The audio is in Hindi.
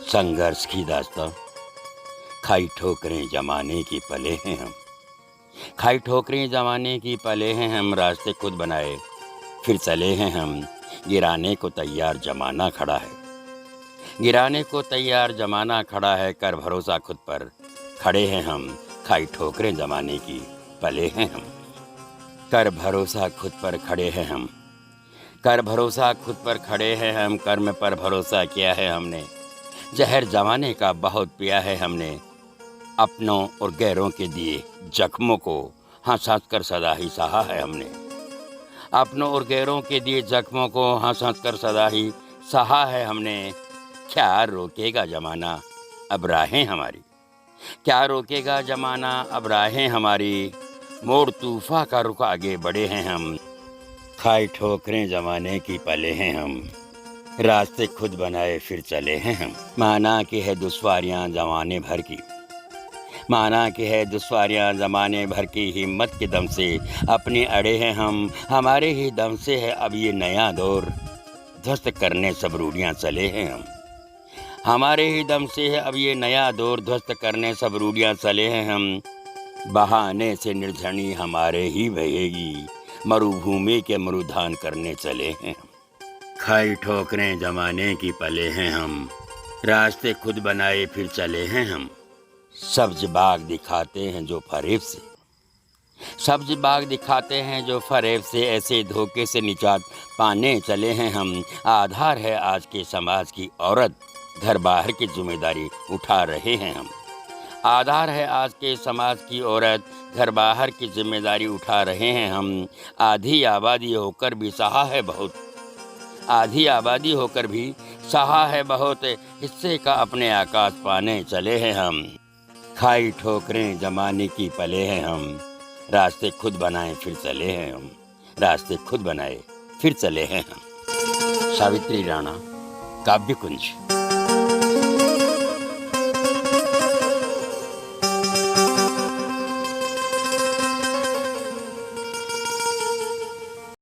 संघर्ष की दास्तां, खाई ठोकरें जमाने की पले हैं हम। खाई ठोकरें जमाने की पले हैं हम, रास्ते खुद बनाए फिर चले हैं हम। गिराने को तैयार जमाना खड़ा है, गिराने को तैयार जमाना खड़ा है। कर भरोसा खुद पर खड़े हैं हम, खाई ठोकरें जमाने की पले हैं हम। कर भरोसा खुद पर खड़े हैं हम, कर भरोसा खुद पर खड़े हैं हम। कर्म पर भरोसा किया है हमने, जहर जमाने का बहुत पिया है हमने। अपनों और गैरों के दिए जख्मों को हंस हंस कर सदा ही सहा है हमने। अपनों और गैरों के दिए जख्मों को हंस हंस कर सदा ही सहा है हमने। क्या रोकेगा जमाना अब राहें हमारी, क्या रोकेगा जमाना अब राहें हमारी। मोड़ तूफा का रुख आगे बढ़े हैं हम, खाई ठोकरें जमाने की पले हैं हम। रास्ते खुद बनाए फिर चले हैं हम। माना कि है दुश्वारियां जमाने भर की, माना कि है दुश्वारियां जमाने भर की। हिम्मत के दम से अपने अड़े हैं हम, हमारे ही दम से है अब ये नया दौर। ध्वस्त करने सब रूढ़ियां चले हैं हम, हमारे ही दम से है अब ये नया दौर। ध्वस्त करने सब रूढ़ियां चले हैं हम। बहाने से निर्झरणी हमारे ही बहेगी, मरुभूमि के मरुधान करने चले हैं हम। खाई ठोकरें जमाने की पले हैं हम, रास्ते खुद बनाए फिर चले हैं हम। सब्ज बाग दिखाते हैं जो फरेब से, सब्ज बाग दिखाते हैं जो फरेब से। ऐसे धोखे से निजात पाने चले हैं हम। आधार है आज के समाज की औरत, घर बाहर की जिम्मेदारी उठा रहे हैं हम। आधार है आज के समाज की औरत, घर बाहर की जिम्मेदारी उठा रहे हैं हम। आधी आबादी होकर भी सहा है बहुत, आधी आबादी होकर भी सहा है बहुत। हिस्से का अपने आकाश पाने चले हैं हम। खाई ठोकरें जमाने की पले हैं हम, रास्ते खुद बनाए फिर चले हैं हम। रास्ते खुद बनाए फिर चले हैं हम। सावित्री राणा, काव्य कुंज।